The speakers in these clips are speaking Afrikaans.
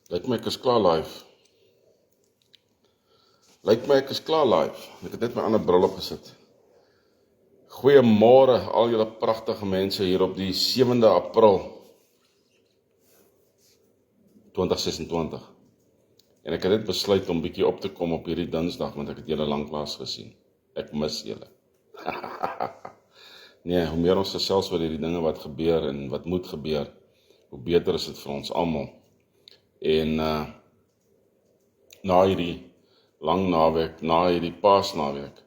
Lyk my ek is klaar live. Lyk my ek is klaar live. Ek het net my ander bril opgesit. Goeiemôre al julle pragtige mense hier op die 7de April 2026. En ek het net besluit om bietjie op te kom op hierdie Dinsdag, want ek het julle lanklaas gesien. Ek mis julle. Nee, hoe meer ons gesels oor hierdie dinge wat gebeur en wat moet gebeur, hoe beter is dit vir ons almal. En na hierdie lang naweek, na hierdie paasnaweek,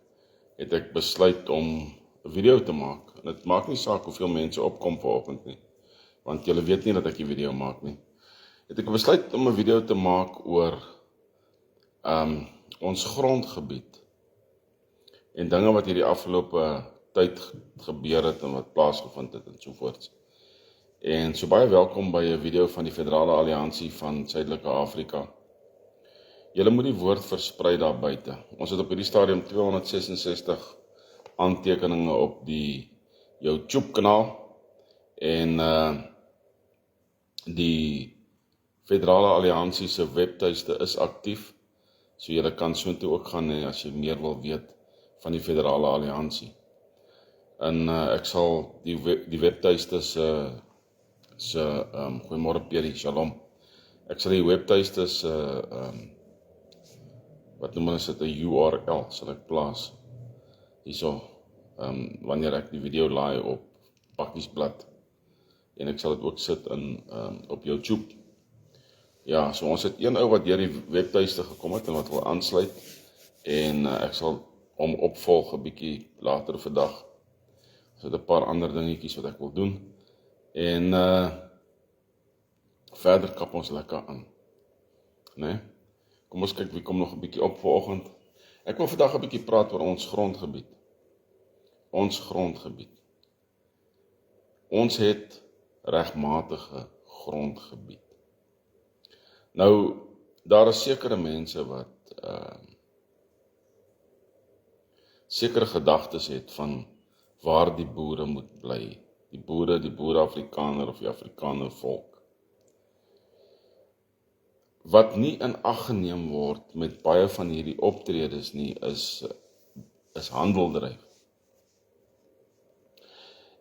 het ek besluit om 'n video te maak. En dit maak nie saak hoeveel mense opkom vanoggend nie, want julle weet nie dat ek die video maak nie. Het ek besluit om 'n video te maak oor ons grondgebied en dinge wat hierdie afgelope tyd gebeur het en wat plaasgevind het en sovoorts. En so baie welkom by 'n video van die Federale Alliansie van Suidelike Afrika. Julle moet die woord versprei daar buite. Ons het op hierdie stadium 266 aantekeninge op die YouTube kanaal en die Federale Alliansie se webtuiste is aktief, so julle kan soontoe ook gaan as jy meer wil weet van die Federale Alliansie. En ek sal die webtuiste goeiemôre Peri, shalom. Ek sal die webtuiste wat noem ons dit 'n URL sal ek plaas hierso, wanneer ek die video laai op Pakkiesblad, en ek sal dit ook sit in op YouTube. Ja, so ons het een ou wat deur die webtuiste gekom het en wat wil aansluit, en ek sal hom opvolg 'n bietjie later vandag. So 'n paar ander dingetjies wat ek wil doen, en verder kap ons lekker aan, né? Kom ons kyk wie kom nog 'n bietjie op vanoggend. Ek wil vandag 'n bietjie praat oor ons grondgebied. Ons grondgebied. Ons het regmatige grondgebied. Nou, daar is sekere mense wat sekere gedagtes het van waar die boere moet bly. Die boere Afrikaner of die Afrikaner volk. Wat nie in ag geneem word met baie van hierdie optredes nie, is handeldryf.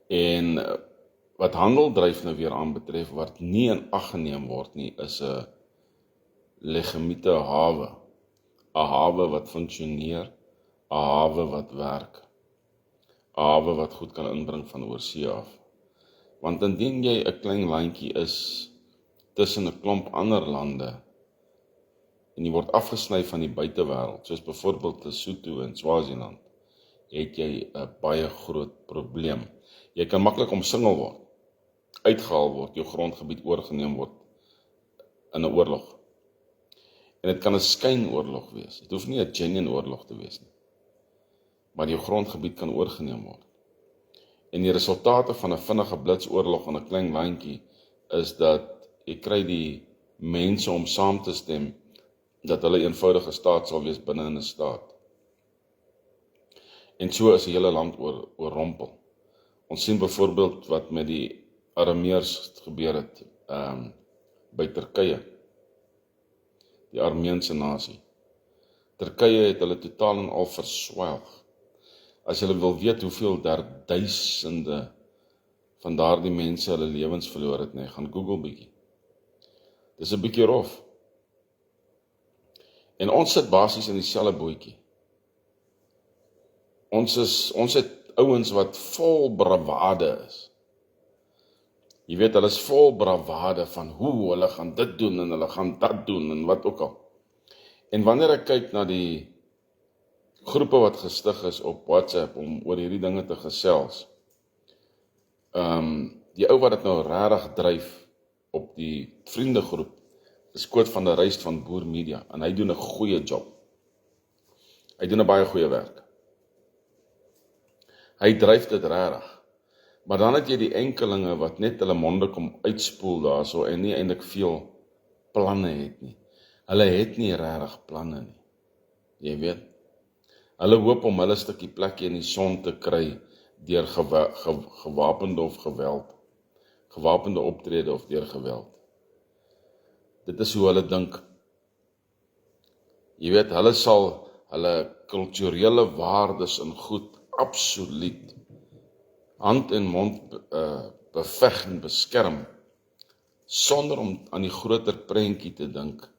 En wat handeldryf nou weer aanbetref, wat nie in ag geneem word nie, is 'n legitieme hawe. 'n Hawe wat funksioneer, 'n hawe wat werk, 'n hawe wat goed kan inbring van oorsee af. Want indien jy 'n klein landjie is tussen 'n klomp ander lande, en jy word afgesny van die buitewêreld, soos byvoorbeeld Lesotho en Swaziland, het jy 'n baie groot probleem. Jy kan maklik omsingel word, uitgehaal word, jou grondgebied oorgeneem word in 'n oorlog. En dit kan 'n skynoorlog wees. Dit hoef nie 'n genuine oorlog te wees nie. Maar jou grondgebied kan oorgeneem word. En die resultate van 'n vinnige blitsoorlog in 'n klein landjie is dat jy kry die mense om saam te stem dat hulle eenvoudige staat sal wees binne in 'n staat. En so is die hele land oorrompel. Ons sien byvoorbeeld wat met die Arameërs gebeur het by Turkye, die Armeense nasie. Turkye het hulle totaal en al verswelg. As julle wil weet hoeveel daar duisende van daardie mense hulle lewens verloor het, nee, gaan Google bietjie. Dis 'n bietjie rof. En ons sit basies in dieselfde bootjie. Ons het ouens wat vol bravade is. Jy weet, hulle is vol bravade van hoe hulle gaan dit doen en hulle gaan dat doen en wat ook al. En wanneer ek kyk na die groepe wat gestig is op WhatsApp om oor hierdie dinge te gesels, die ou wat dit nou regtig dryf op die vriendegroep, is Koot van der Rys van Boer Media, en hy doen 'n goeie job. Hy doen 'n baie goeie werk. Hy dryf dit regtig. Maar dan het jy die enkelinge wat net hulle monde kom uitspoel daarso en nie eintlik veel planne het nie. Hulle het nie regtig planne nie. Jy weet. Hulle hoop om hulle stukkie plekkie in die son te kry deur gewapende of geweld. Gewapende optrede of deur geweld. Dit is hoe hulle dink. Jy weet, hulle sal hulle kulturele waardes en goed absoluut hand en mond beveg en beskerm, sonder om aan die groter prentjie te dink,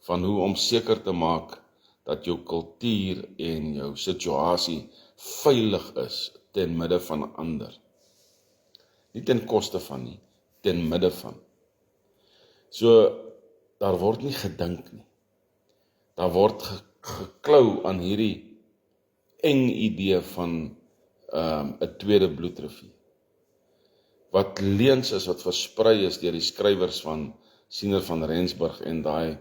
van hoe om seker te maak, dat jou kultuur en jou situasie veilig is, ten midde van ander. Nie ten koste van nie, ten midde van. So, daar word nie gedink nie. Daar word geklou aan hierdie eng idee van 'n tweede bloedrivier. Wat leuns is, wat versprei is deur die skrywers van Siener van Rensburg en daai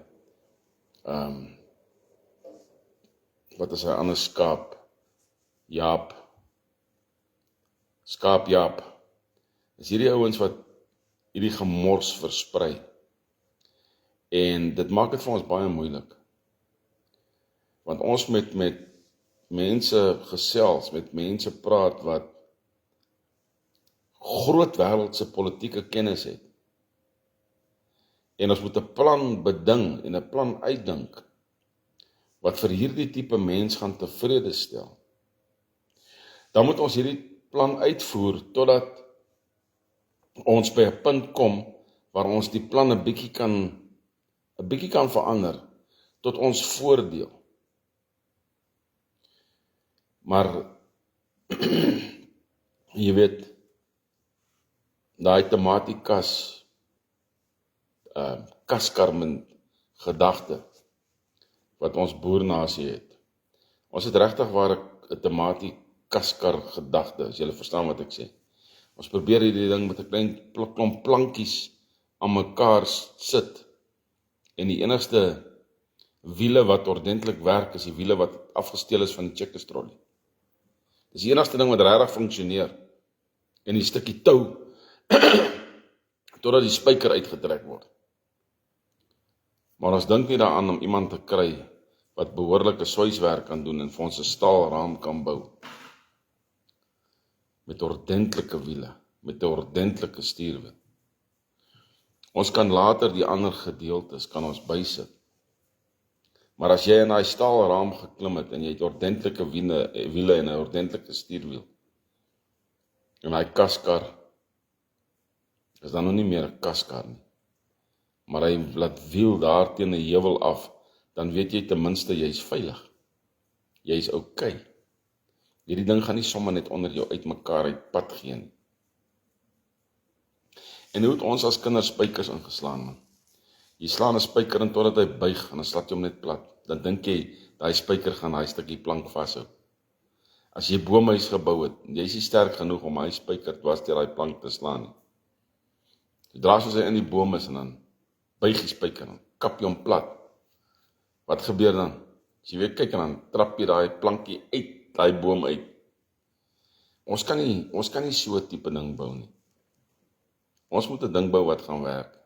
wat is hy ander Skaap Jaap. Is hierdie ouens wat hierdie gemors versprei. En dit maak dit vir ons baie moeilik. Want ons met mense gesels, met mense praat wat groot wêreldse politieke kennis het. En ons moet 'n plan beding en 'n plan uitdink wat vir hierdie tipe mens gaan tevrede stel. Dan moet ons hierdie plan uitvoer totdat ons by 'n punt kom waar ons die plan 'n bietjie kan verander tot ons voordeel. Maar jy weet, daai tematikas kaskarmen gedagte wat ons boernasie het. Ons het regtig waar 'n tematiekaskar gedagte, as julle verstaan wat ek sê. Ons probeer hierdie ding met 'n klein klomp plankies aan mekaar sit. En die enigste wiele wat ordentlik werk, is die wiele wat afgesteel is van die checkers trolley. Dis die enigste ding wat regtig funksioneer. En die stukkie tou totdat die spyker uitgetrek word. Maar ons dink nie daaraan om iemand te kry wat behoorlike soiswerk kan doen en vir ons 'n staalraam kan bou. Met ordentlike wiele, met 'n ordentlike stuurwiel. Ons kan later die ander gedeeltes kan ons bysit. Maar as jy in daai staalraam geklim het en jy het ordentlike wiele en 'n ordentlike stuurwiel, en daai kaskar is dan nog nie meer 'n kaskar nie, maar hy laat wiel daar teen 'n heuwel af, dan weet jy ten minste jy's veilig. Jy's okay. Hierdie ding gaan nie sommer net onder jou uitmekaar uit pad gee nie. En hoe het ons as kinders spykers ingeslaan, man? Jy slaan 'n spyker in totdat hy buig en dan slaat jy hom net plat. Dan dink jy, daai spyker gaan daai stukkie plank vashou. As jy boomhuis gebou het, jy is nie sterk genoeg om hy spyker dwars deur daai plank te slaan nie. Sodra soos hy in die boom is en dan buig die spyker, dan kap jy hom plat. Wat gebeur dan? As jy weer kyk en dan trap jy daai plankie uit, daai boom uit. Ons kan nie so 'n tipe ding bou nie. Ons moet 'n ding bou wat gaan werk.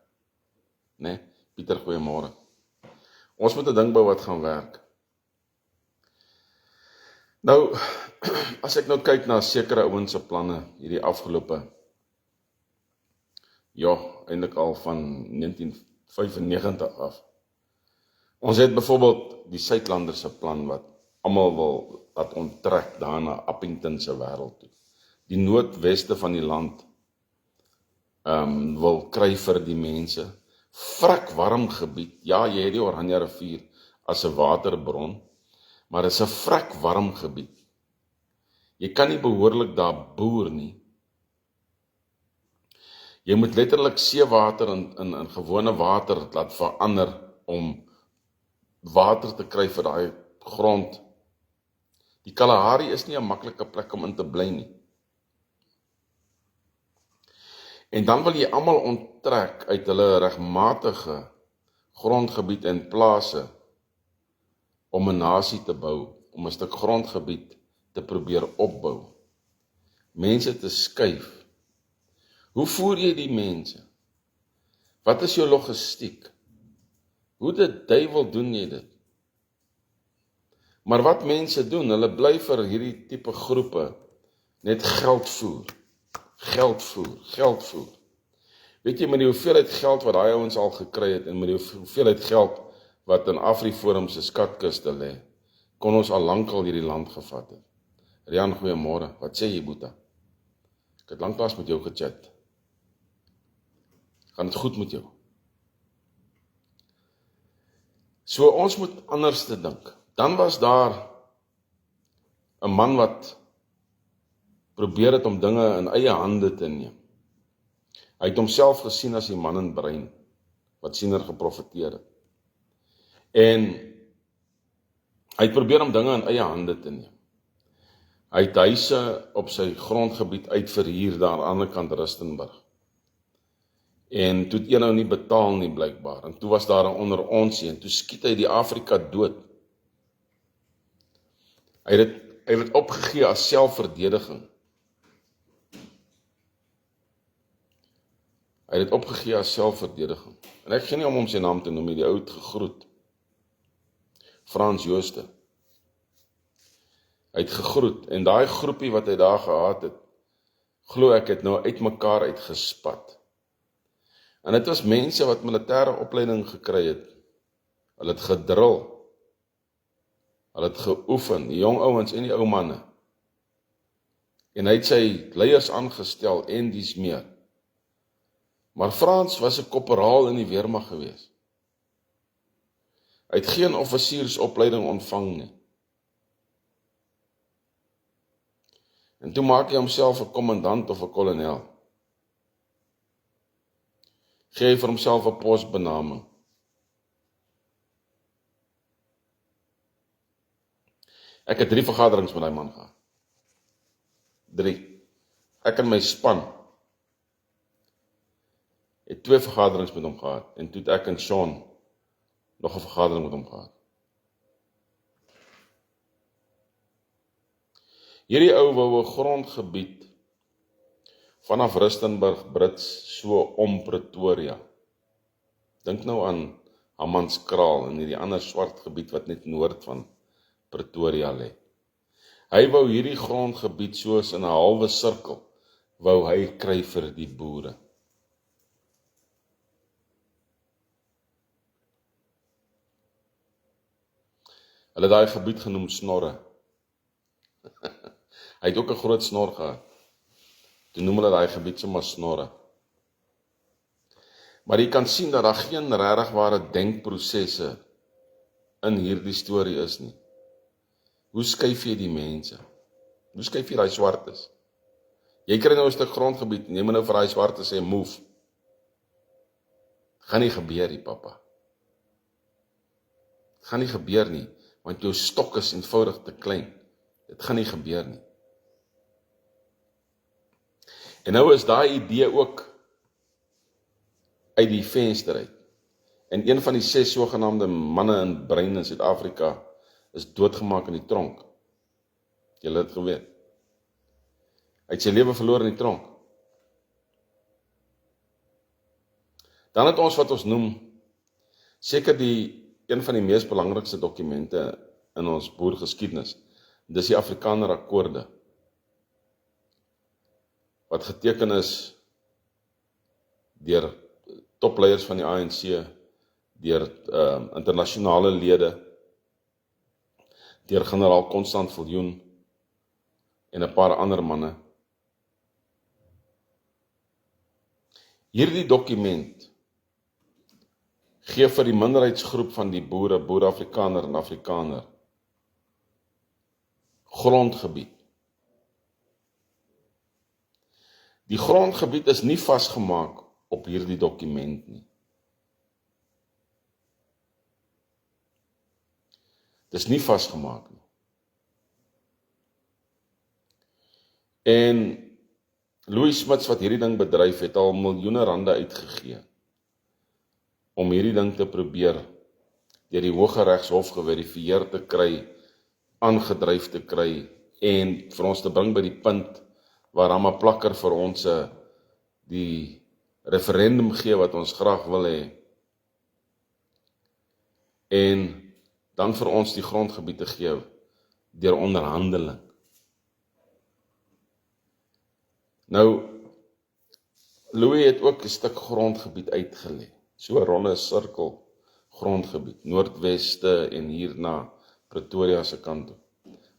Né? Pieter, goeiemôre. Ons moet 'n ding bou wat gaan werk. Nou, as ek nou kyk na sekere ouens se planne hierdie afgelope, eintlik al van 1995 af. Ons het byvoorbeeld die Suidlander se plan wat almal wil laat onttrek daar na Appington se wêreld toe. Die noordweste van die land wil kry vir die mense. Vrek warm gebied, ja, jy het die Oranje rivier as 'n waterbron, maar dit is 'n vrek warm gebied. Jy kan nie behoorlik daar boer nie. Jy moet letterlik seewater in gewone water laat verander om water te kry vir daai grond. Die Kalahari is nie 'n maklike plek om in te bly nie. En dan wil jy almal onttrek uit hulle regmatige grondgebied en plase om 'n nasie te bou, om 'n stuk grondgebied te probeer opbou. Mense te skuif. Hoe voer jy die mense? Wat is jou logistiek? Hoe die duiwel doen jy dit? Maar wat mense doen, hulle bly vir hierdie tipe groepe net geld voer. Weet jy, met die hoeveelheid geld wat daai ouens al gekry het, en met die hoeveelheid geld wat in AfriForum se skatkiste lê, kon ons al lankal hierdie land gevat het. Rian, goeiemôre. Wat sê jy, Boeta? Ek het lanklaas met jou gechat. Gaan dit goed met jou? So ons moet anders te dink. Dan was daar 'n man wat probeer het om dinge in eie hande te neem. Hy het homself gesien as die man in brein, wat siener geprofeteer het. En hy het probeer om dinge in eie hande te neem. Hy het huise op sy grondgebied uitverhuur daar aan die ander kant Rustenburg. En toe het een nou nie betaal nie blykbaar. En toe was daar 'n onder onsie en toe skiet hy die Afrika dood. Hy het dit opgegee as selfverdediging. Hy het dit opgegee as selfverdediging. En ek gee nie om sy naam te noem, die ou het gegroet. Frans Jooste. Hy het gegroet, en daai groepie wat hy daar gehad het, glo ek het nou uit mekaar uitgespat. En dit was mense wat militêre opleiding gekry het. Hulle het gedril. Hulle het geoefen, die jong ouens en die ou manne. En hy het sy leiers aangestel en dies meer. Maar Frans was 'n korporaal in die weermag gewees. Hy het geen offisiersopleiding ontvang nie. En toe maak hy homself 'n kommandant of 'n kolonel. Gee vir homself 'n posbenaming. Ek het 3 vergaderings met daai man gehad. 3. Ek en my span het 2 vergaderings met hom gehad, en toe het ek en Sean nog 'n vergadering met hom gehad. Hierdie ou wou 'n grondgebied vanaf Rustenburg Brits so om Pretoria. Dink nou aan Hammanskraal en hierdie ander swart gebied wat net noord van Pretoria lê. Hy wou hierdie grondgebied soos in 'n halwe sirkel wou hy kry vir die boere. Hulle het daai gebied genoem Snorre. Hy het ook 'n groot snor gehad. Toe noem hulle daai gebied sommer Snorre. Maar jy kan sien dat daar geen regtig ware denkprosesse in hierdie storie is nie. Hoe skuif jy die mense? Hoe skuif jy daai swartes? Jy kry nou 'n stuk grondgebied en jy moet nou vir daai swartes sê move. Gaan nie gebeur nie, pappa. Gaan nie gebeur nie, want jou stok is eenvoudig te klein. Dit gaan nie gebeur nie. En nou is daai idee ook uit die venster uit. En een van die 6 sogenaamde manne in brein in Suid-Afrika is doodgemaak in die tronk. Julle het geweet. Hy het sy lewe verloor in die tronk. Dan het ons wat ons noem, seker een van die mees belangrikste dokumente in ons boergeskiedenis, dis die Afrikaner Akkoorde, wat geteken is deur topleiers van die ANC, deur internasionale lede, deur generaal Constant Viljoen en 'n paar ander manne. Hierdie dokument gee vir die minderheidsgroep van die boere, Boer-Afrikaner en Afrikaner, grondgebied. Die grondgebied is nie vasgemaak op hierdie dokument nie. Dis nie vasgemaak nie. En Louis Smits wat hierdie ding bedryf het al miljoene rande uitgegee om hierdie ding te probeer deur die Hooggeregshof geverifieer te kry, aangedryf te kry en vir ons te bring by die punt waar Rama Plakker vir ons die referendum gee wat ons graag wil hê en dan vir ons die grondgebied te gee deur onderhandeling. Nou, Louis het ook 'n stuk grondgebied uitgelê. So 'n ronde sirkel grondgebied, noordweste en hier na Pretoria se kant toe.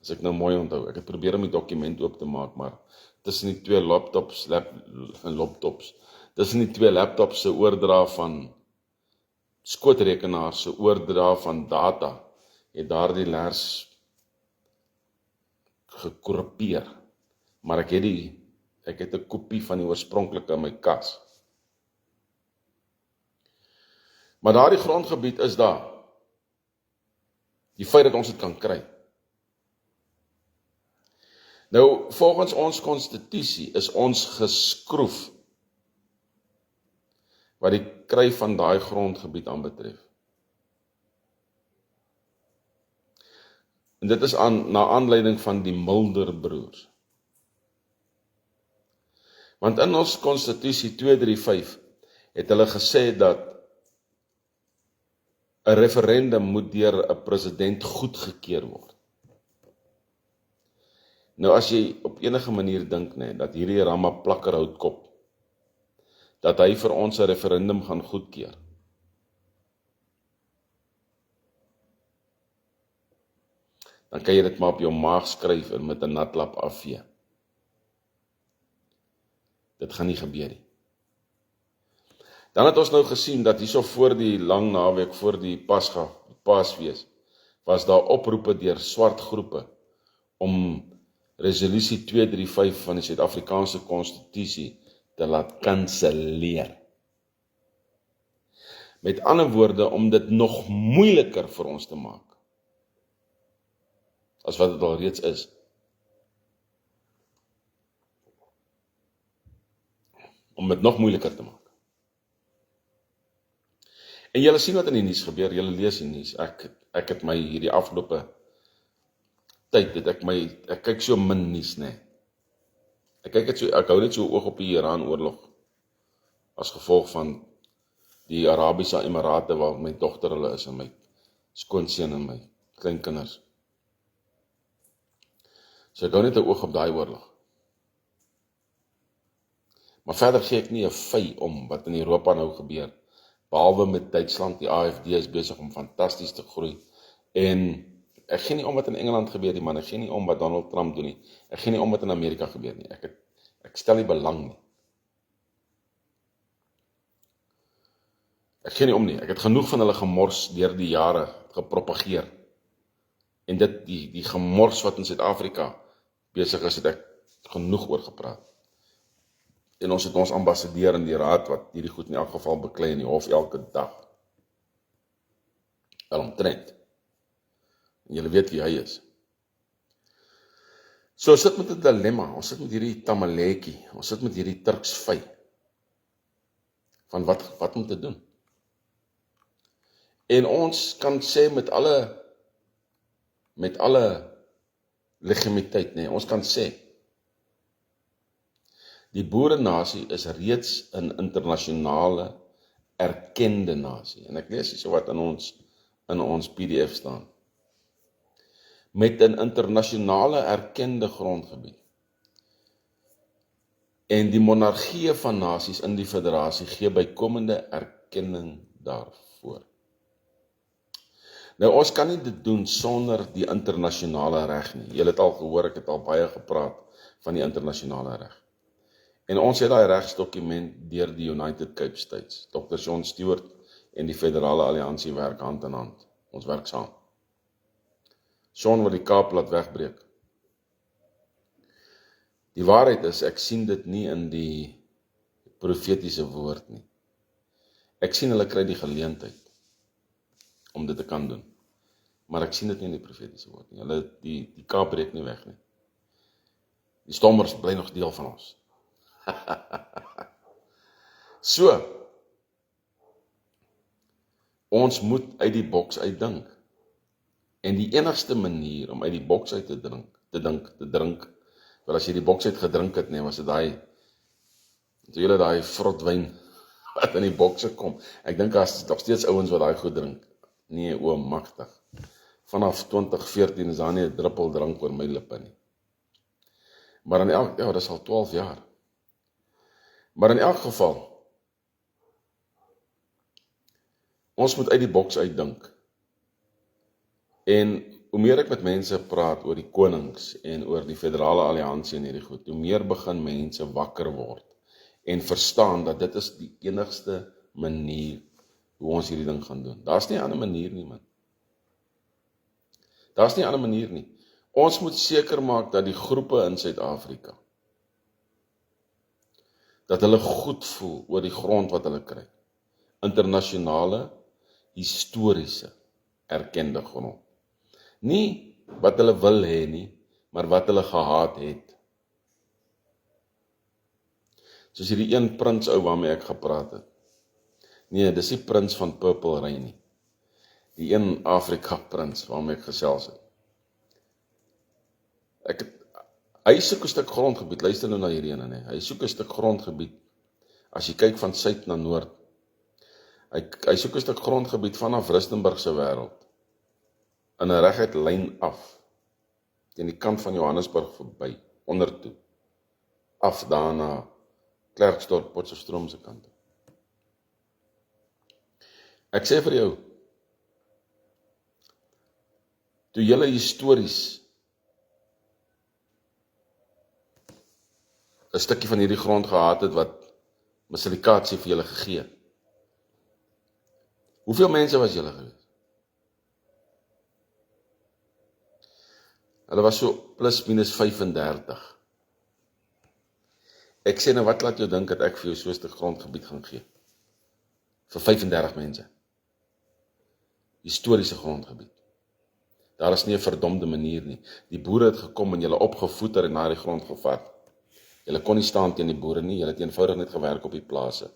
As ek nou mooi onthou, ek het probeer om die dokument oop te maak, maar tussen die twee laptops, tussen die twee laptops se oordra van skootrekenaars se oordra van data, het daardie lers gekorrupeer. Maar ek het 'n kopie van die oorspronklike in my kas. Maar daardie grondgebied is daar. Die feit dat ons dit kan kry. Nou, volgens ons konstitusie is ons geskroef wat die kry van daai grondgebied aanbetref. En dit is na aanleiding van die Mulder broers. Want in ons konstitusie 235 het hulle gesê dat 'n referendum moet deur 'n president goedgekeur word. Nou as jy op enige manier dink, dat hierdie Ramaplakkerhoutkop, dat hy vir ons 'n referendum gaan goedkeur, dan kan jy dit maar op jou maag skryf en met 'n natlap afvee. Dit gaan nie gebeur nie. Dan het ons nou gesien dat hierso voor die lang naweek, voor die Paasfees, was daar oproepe deur swart groepe om resolusie 235 van die Suid-Afrikaanse konstitusie te laat kanselleer. Met ander woorde, om dit nog moeiliker vir ons te maak, as wat dit al reeds is. Om dit nog moeiliker te maak. En julle sien wat in die nuus gebeur, julle lees die nuus. Ek het my hierdie afgelope tyd, ek kyk so min nuus, Ek hou net so oog op die Iran-oorlog, as gevolg van die Arabiese Emirate waar my dogter hulle is, en my skoonseun en my kleinkinders. So ek hou net 'n oog op daai oorlog. Maar verder gee ek nie 'n vy om wat in Europa nou gebeur, behalwe met Duitsland. Die AfD is besig om fantasties te groei, en ek gee nie om wat in Engeland gebeur nie, man, ek gee nie om wat Donald Trump doen nie, ek gee nie om wat in Amerika gebeur nie, ek stel nie belang nie. Ek gee nie om nie, ek het genoeg van hulle gemors deur die jare gepropageer, en die gemors wat in Suid-Afrika besig is, het ek genoeg oor gepraat. En ons het ons ambassadeur in die raad, wat hierdie goed in elk geval beklei in die hof elke dag. Omtrent. En julle weet wie hy is. So ons sit met 'n dilemma, ons sit met hierdie tamaletjie, ons sit met hierdie turksvy, van wat om te doen. En ons kan sê met alle legitimiteit, ons kan sê, die boerenasie is reeds 'n internasionale erkende nasie. En ek lees hier so wat in ons PDF staan. Met 'n internasionale erkende grondgebied. En die monargie van nasies in die federasie gee bykomende erkenning daarvoor. Nou ons kan nie dit doen sonder die internasionale reg nie. Julle het al gehoor, ek het al baie gepraat van die internasionale reg. En ons het daai regsdokument deur die United Cape States. Dr. John Stewart en die Federale Alliansie werk hand in hand. Ons werk saam. John wil die Kaap laat wegbreek. Die waarheid is, ek sien dit nie in die profetiese woord nie. Ek sien hulle kry die geleentheid om dit te kan doen. Maar ek sien dit nie in die profetiese woord nie. Hulle, die Kaap breek nie weg nie. Die stommers bly nog deel van ons. So, ons moet uit die boks uitdink. En die enigste manier om uit die boks uit te drink, wel as jy die boks uit gedrink het, was dit daai vrotwyn wat in die bokse kom. Ek dink as nog steeds ouens wat daai goed drink. Nee, magtig. Vanaf 2014 is daar nie 'n druppel drank oor my lippe nie. Maar in dit is al 12 jaar. Maar in elk geval, ons moet uit die boks uitdink. En hoe meer ek met mense praat oor die konings en oor die federale alliansie en hierdie goed, hoe meer begin mense wakker word en verstaan dat dit is die enigste manier hoe ons hierdie ding gaan doen. Daar's nie 'n ander manier nie, man. Daar's nie 'n ander manier nie. Ons moet seker maak dat die groepe in Suid-Afrika, dat hulle goed voel oor die grond wat hulle kry. Internasionale, historiese, erkende grond. Nie wat hulle wil hê nie, maar wat hulle gehaat het. Soos hierdie een prins ou waarmee ek gepraat het. Nee, dis die prins van Purple Rain nie. Die een Afrika prins waarmee ek gesels het. Hy soek 'n stuk grondgebied, luister nou na hierdie ene, nee. Hy soek 'n stuk grondgebied, as jy kyk van suid na noord. Hy soek 'n stuk grondgebied vanaf Rustenburg se wêreld, in 'n reguit lyn af, teen die kant van Johannesburg verby, ondertoe, af daarna Klerksdorp, Potchefstroom se kant. Ek sê vir jou, toe julle histories 'n stukkie van hierdie grond gehad het wat Masilikasie vir julle gegee het. Hoeveel mense was julle gewees? Hulle was so plus minus 35. Ek sê nou, wat laat jou dink dat ek vir jou so 'n stuk grondgebied gaan gee? Vir 35 mense. Historiese grondgebied. Daar is nie 'n verdomde manier nie. Die boere het gekom en julle opgevoeder en na die grond gevat. Julle kon nie staan teen die boere nie, julle het eenvoudig net gewerk op die plase.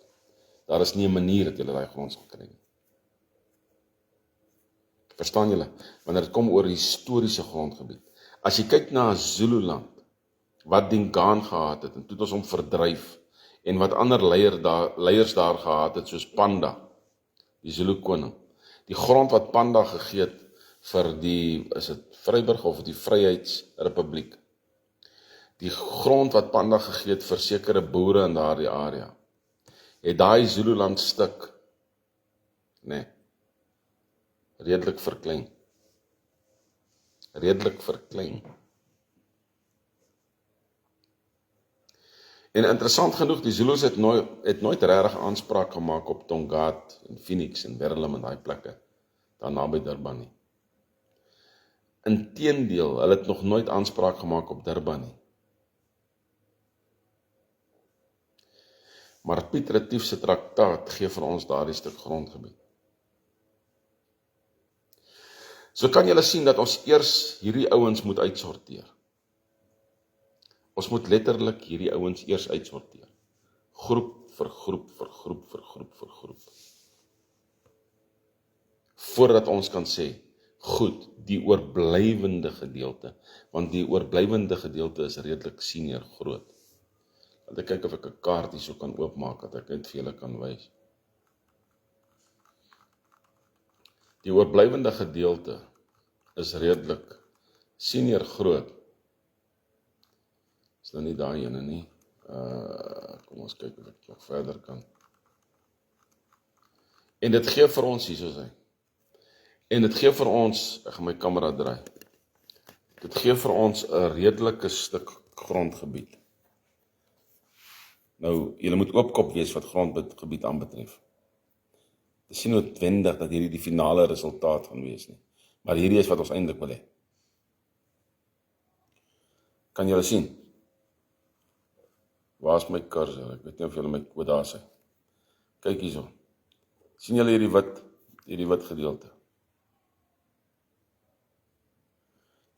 Daar is nie 'n manier dat julle daai grond sal kry nie. Verstaan julle? Wanneer dit kom oor historiese grondgebied. As jy kyk na Zululand, wat Dingaan gehad het, en toe het ons hom verdryf, en wat ander leiers daar gehad het, soos Panda, die Zulu koning. Die grond wat Panda gegee het vir die, is dit Vryburg of die Vryheidsrepubliek. Die grond wat Panda gegee het vir sekere boere in daardie area, het daai Zululand stuk, nee, redelik verklein. Redelik verklein. En interessant genoeg, die Zulus het nooit regtig aanspraak gemaak op Tongaat en Phoenix en Berlin en daai plekke, daar naby Durban nie. Inteendeel, hulle het nog nooit aanspraak gemaak op Durban nie. Maar Piet Retief se traktaat gee vir ons daardie stuk grondgebied. So kan julle sien dat ons eers hierdie ouens moet uitsorteer. Ons moet letterlik hierdie ouens eers uitsorteer. Groep vir groep vir groep vir groep vir groep. Voordat ons kan sê, goed, die oorblywende gedeelte, want die oorblywende gedeelte is redelik senior groot. Laat ek kyk of ek 'n kaart hierso kan oopmaak, dat ek net vir julle kan wys. Die oorblywende gedeelte is redelik senior groot. Is nou nie daai ene nie. Kom ons kyk of ek nog verder kan. En dit gee vir ons hierso sy. En dit gee vir ons, ek gaan my kamera draai. Dit gee vir ons 'n redelike stuk grondgebied. Nou, julle moet oopkop wees wat grondgebied aanbetref. Dit is nie noodwendig dat hierdie die finale resultaat gaan wees nie. Maar hierdie is wat ons eintlik wil hê. Kan julle sien? Waar is my cursor? Ek weet nie of julle my daar sien. Kyk hierso. Sien julle hierdie wit gedeelte?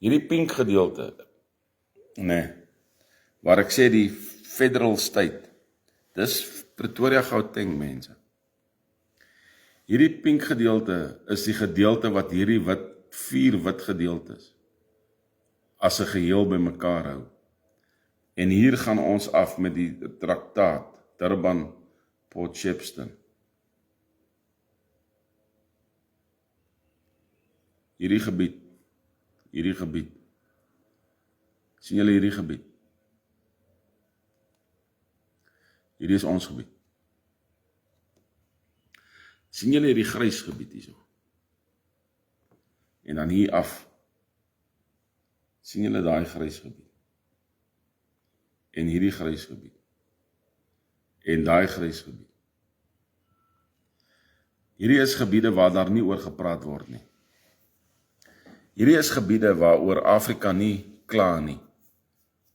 Hierdie pink gedeelte, nee, waar ek sê die federal state, dis Pretoria Gauteng, mense. Hierdie pink gedeelte is die gedeelte wat hierdie vier wit gedeeltes as 'n geheel bymekaar hou. En hier gaan ons af met die traktaat Durban Port Shepstone. Hierdie gebied. Sien julle hierdie gebied? Hierdie is ons gebied. Sien julle hierdie grys gebied hierso? En dan hier af, sien julle daai grys gebied? En hierdie grys gebied? En daai grys gebied? Hierdie is gebiede waar daar nie oor gepraat word nie. Hierdie is gebiede waaroor Afrika nie kla nie.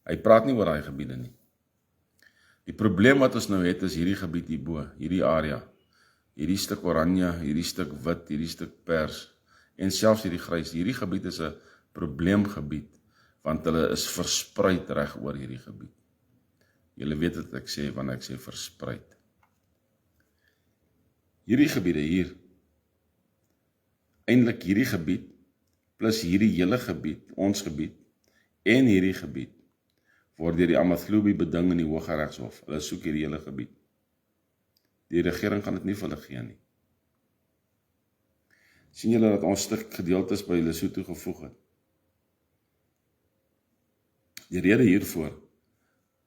Hy praat nie oor daai gebiede nie. Die probleem wat ons nou het is hierdie gebied hierbo, hierdie area. Hierdie stuk oranje, hierdie stuk wit, hierdie stuk pers en selfs hierdie grys. Hierdie gebied is 'n probleemgebied want hulle is verspreid reg oor hierdie gebied. Julle weet wat ek sê wanneer ek sê verspreid. Hierdie gebiede hier, eintlik hierdie gebied plus hierdie hele gebied, ons gebied en hierdie gebied word deur die Amatlubi beding in die Hooggeregshof. Hulle soek hierdie hele gebied. Die regering gaan dit nie vir hulle gee nie. Sien julle dat ons stuk gedeeltes by Lesotho gevoeg het? Die rede hiervoor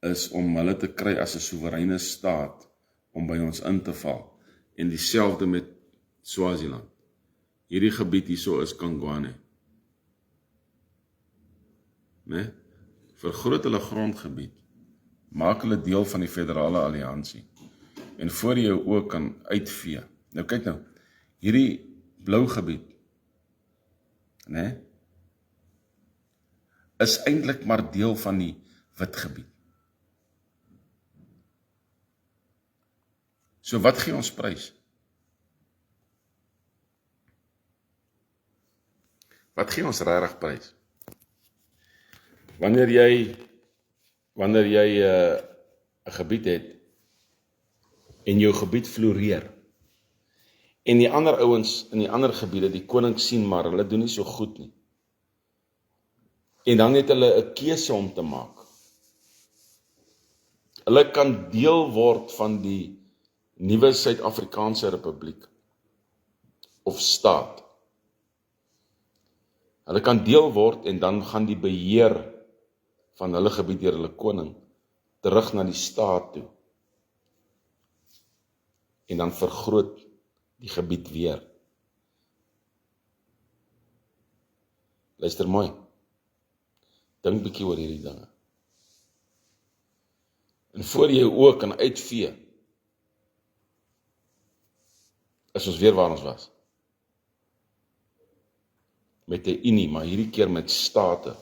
is om hulle te kry as 'n soewereine staat om by ons in te val. En dieselfde met Swaziland. Hierdie gebied hierso is Kangwane. Nee? Vergroot hulle grondgebied, maak hulle deel van die federale alliansie en voor jy jou oë kan uitvee. Nou kyk nou, hierdie blou gebied, nee, is eintlik maar deel van die wit gebied. So wat gee ons prys? Wat gee ons regtig prys? Wanneer jy 'n gebied het en jou gebied floreer en die ander ouens in die ander gebiede, die koning sien maar hulle doen nie so goed nie. En dan het hulle 'n keuse om te maak. Hulle kan deel word van die nuwe Suid-Afrikaanse Republiek of staat. Hulle kan deel word en dan gaan die beheer van hulle gebied deur hulle koning terug na die staat toe. En dan vergroot die gebied weer. Luister mooi. Dink bietjie oor hierdie dinge. En voor jy jou oë kan uitvee, is ons weer waar ons was. Met 'n unie, maar hierdie keer met state.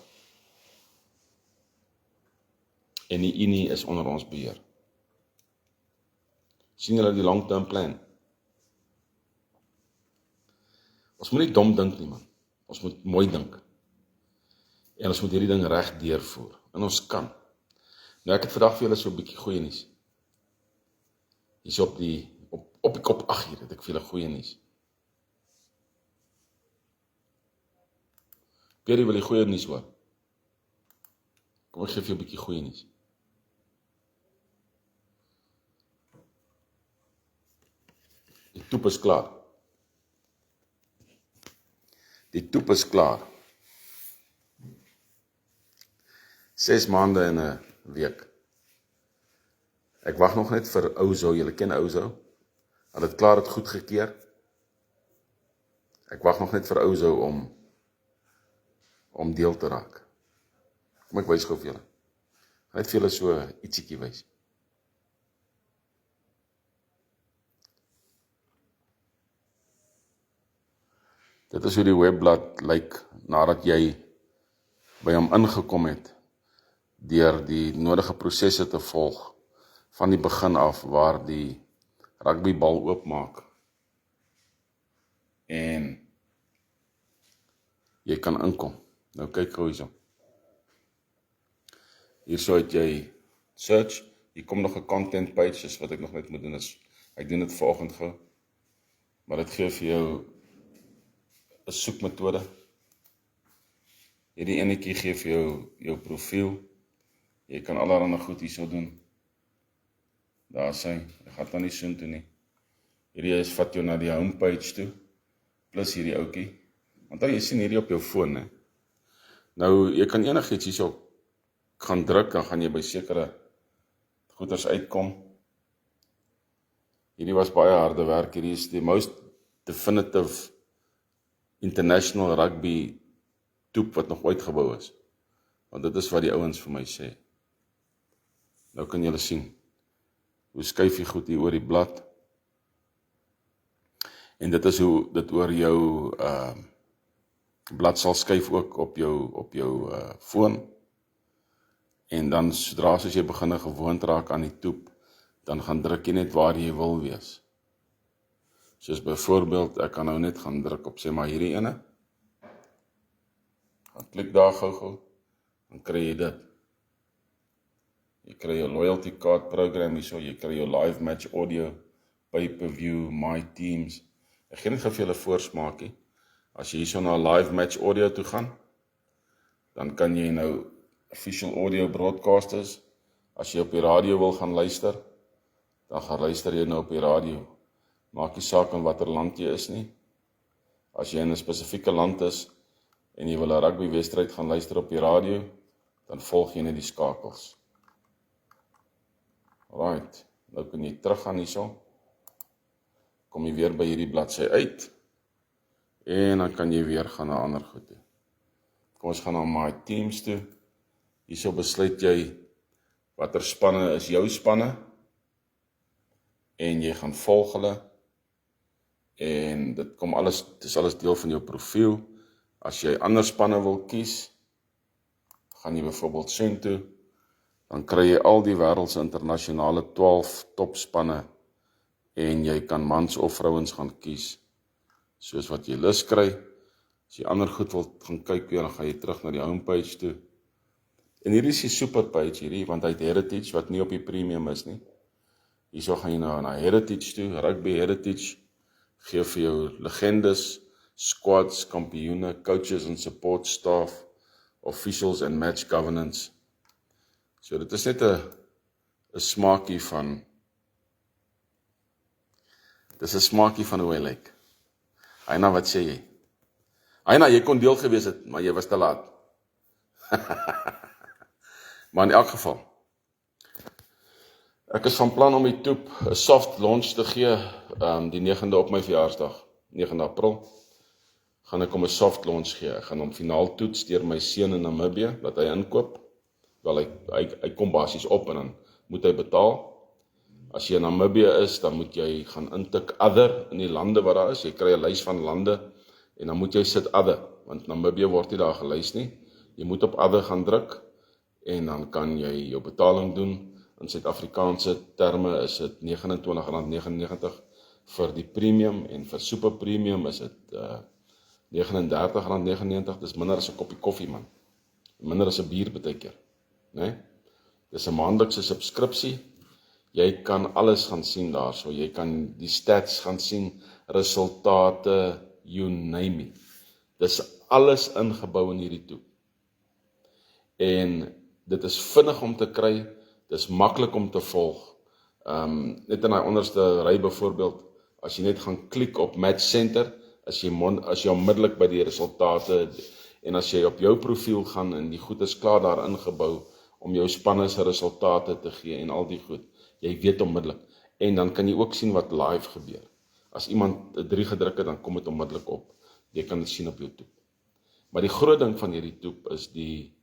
En die unie is onder ons beheer. Sien julle die long-term plan? Ons moet nie dom dink nie, man. Ons moet mooi dink. En ons moet hierdie ding reg deurvoer. En ons kan. Nou ek het vandag vir julle so 'n bietjie goeie nuus. Hier op die kop 8 hier het ek vir julle goeie nuus. Pierre wil die goeie nuus hoor. Kom ek gee vir jou 'n bietjie goeie nuus. Die toep is klaar. Die toep is klaar. 6 maande en 'n week. Ek wag nog net vir Ouzo, julle ken Ouzo. Hulle het klaar dit goedgekeur. Ek wag nog net vir Ouzo om deel te raak. Kom ek wys gou vir julle. Ek net vir julle so ietsiekie wys. Dit is hoe die webblad lyk nadat jy by hom ingekom het deur die nodige prosesse te volg van die begin af waar die rugbybal oopmaak en jy kan inkom. Nou kyk gou hierso. Hierso het jy search, hier kom nog 'n content page, soos wat ek nog net moet doen is, ek doen dit vanoggend gou, maar dit gee vir jou 'n soekmetode. Hierdie enetjie gee vir jou profiel. Jy kan allerlei goed hierso doen. Daar is hy, jy gaan dan nie soen toe nie. Hierdie is vat jou na die homepage toe, plus hierdie ouetjie. Want jy sien hierdie op jou foon, hè. Nou, jy kan enigiets hierso gaan druk, dan gaan jy by sekere goeders uitkom. Hierdie was baie harde werk. Hierdie is die most definitive international rugby toep wat nog ooit gebou is. Want dit is wat die ouens vir my sê. Nou kan julle sien, hoe skuif jy goed hier oor die blad. En dit is hoe dit oor jou blad sal skuif ook op jou foon. En dan sodra as jy begin gewoond raak aan die toep, dan gaan druk jy net waar jy wil wees. Soos byvoorbeeld, ek kan nou net gaan druk op sê maar hierdie ene. Gaan klik daar gou, dan kry jy dit. Jy kry jou loyalty card program hierso, jy kry jou live match audio, pay-per-view, my teams. Ek gaan net gou vir julle voorsmaakie. As jy hierso na live match audio toe gaan, dan kan jy nou official audio broadcasters, as jy op die radio wil gaan luister, dan gaan luister jy nou op die radio. Maak nie saak in watter land jy is nie. As jy in 'n spesifieke land is, en jy wil 'n rugbywedstryd gaan luister op die radio, dan volg jy net die skakels. Alright, nou kan jy teruggaan hierso. Kom jy weer by hierdie bladsy uit, en dan kan jy weer gaan na ander goed toe. Kom ons gaan na my teams toe. Hierso besluit jy, watter spanne is jou spanne, en jy gaan volg hulle, en dit is alles deel van jou profiel. As jy ander spanne wil kies, gaan jy byvoorbeeld soontoe, dan kry jy al die wêreld se internasionale 12 topspanne, en jy kan mans of vrouens gaan kies, soos wat jy lus kry. As jy ander goed wil gaan kyk, dan gaan jy terug na die homepage toe. En hierdie is die superpage hierdie, want hy het Heritage, wat nie op die premium is nie. Hierso gaan jy na Heritage toe, Rugby Heritage, gee vir jou legendes, squads, kampioene, coaches en support staff, officials en match governance. So dit is net 'n smaakie van, hoe hy lyk. Aina, wat sê jy? Aina, jy kon deel gewees het, maar jy was te laat. Maar in elk geval, ek is van plan om die toep 'n soft launch te gee, die 9de op my verjaarsdag, 9 April, gaan ek hom 'n soft launch gee. Ek gaan hom finaal toets deur my seun in Namibië, wat hy inkoop. Wel, hy kom basies op en dan moet hy betaal. As jy in Namibië is, dan moet jy gaan intik other in die lande wat daar is. Jy kry 'n lys van lande en dan moet jy sit other, want Namibië word nie daar gelys nie. Jy moet op other gaan druk en dan kan jy jou betaling doen. In Suid-Afrikaanse terme is dit R29.99 vir die premium en vir super premium is dit R39.99. Dis minder as 'n koppie koffie, man. Minder as 'n bier baie keer, né? Dis 'n maandelikse subskripsie. Jy kan alles gaan sien daarso. Jy kan die stats gaan sien, resultate, you name it. Dis alles ingebou in hierdie toep. En dit is vinnig om te kry, dis maklik om te volg. Net in daai onderste ry byvoorbeeld, as jy net gaan klik op Match Center, as jy onmiddellik by die resultate, en as jy op jou profiel gaan en die goed is klaar daar ingebou om jou spanne se resultate te gee en al die goed, jy weet onmiddellik. En dan kan jy ook sien wat live gebeur. As iemand 3 gedruk het, dan kom dit onmiddellik op. Jy kan dit sien op YouTube. Maar die groot ding van hierdie toep is die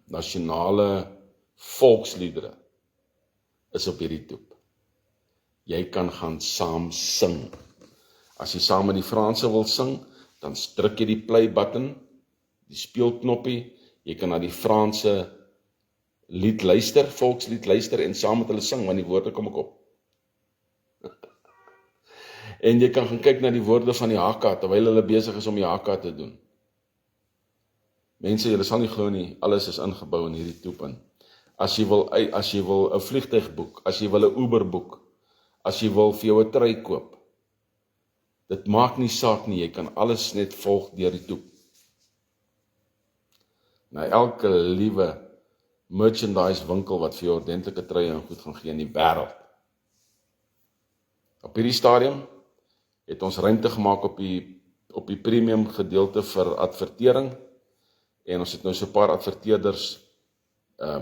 nasionale volksliedere is op hierdie toep. Jy kan gaan saam sing. As jy saam met die Franse wil sing, dan druk jy die play button, die speelknoppie, jy kan na die Franse lied luister, volkslied luister en saam met hulle sing, want die woorde kom ek op. En jy kan gaan kyk na die woorde van die haka, terwyl hulle besig is om die haka te doen. Mense, julle sal nie glo nie, alles is ingebou in hierdie toep in. As jy wil 'n vliegtuig boek, as jy wil 'n Uber boek, as jy wil vir jou 'n trui koop, dit maak nie saak nie, jy kan alles net volg deur die toep. Na elke liewe merchandise winkel wat vir jou ordentlike truie en goed gaan gee in die wêreld. Op hierdie stadium het ons ruimte gemaak op die premium gedeelte vir advertering, en ons het nou so 'n paar adverteerders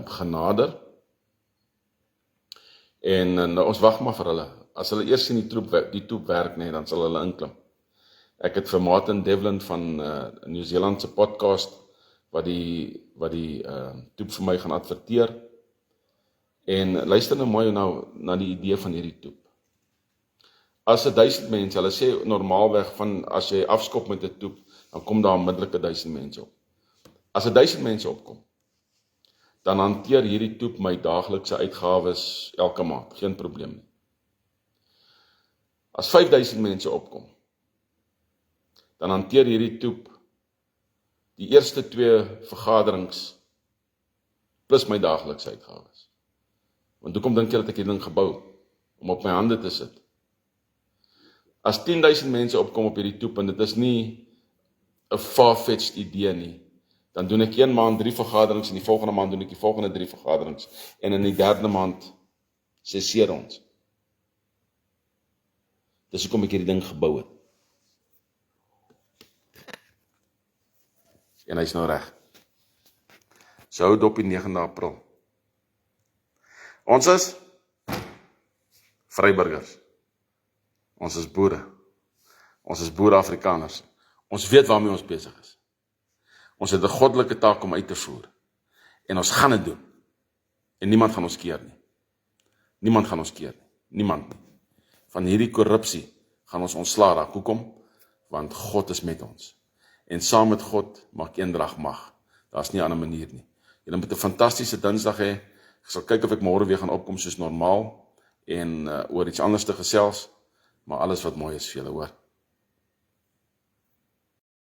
genader. En nou, ons wag maar vir hulle. As hulle eers sien die toep werk, nee, dan sal hulle inklim. Ek het vir Martin Devlin van New Zealand se podcast, wat die toep vir my gaan adverteer. En luister nou mooi na die idee van hierdie toep. As 1000 mense, hulle sê normaalweg van, as jy afskop met 'n toep, dan kom daar onmiddellik 1000 mense op. As 1000 mense opkom, dan hanteer hierdie toep my daaglikse uitgawes elke maand, geen probleem nie. As 5000 mense opkom, dan hanteer hierdie toep die eerste 2 vergaderings plus my daaglikse uitgawes. Want hoekom dink jy dat ek hierdie ding gebou? Om op my hande te sit. As 10.000 mense opkom op hierdie toep, en dit is nie 'n far-fetched idee nie, dan doen ek 1 maand 3 vergaderings, en die volgende maand doen ek die volgende 3 vergaderings, en in die 3de maand sesseer ons. Dis hoekom ek hierdie ding gebou het. En hy's nou reg. So hou dop die 9de April. Ons is vryburgers. Ons is boere. Ons is boere-Afrikaners. Ons weet waarmee ons besig is. Ons het 'n goddelike taak om uit te voer. En ons gaan dit doen. En niemand gaan ons keer nie. Niemand gaan ons keer nie. Niemand nie. Van hierdie korrupsie gaan ons ontslaa raak. Hoekom? Want God is met ons. En saam met God maak eendrag mag. Daar's nie 'n ander manier nie. Julle moet 'n fantastiese Dinsdag hê. Ek sal kyk of ek môre weer gaan opkom soos normaal en oor iets anders te gesels, maar alles wat mooi is vir julle, hoor.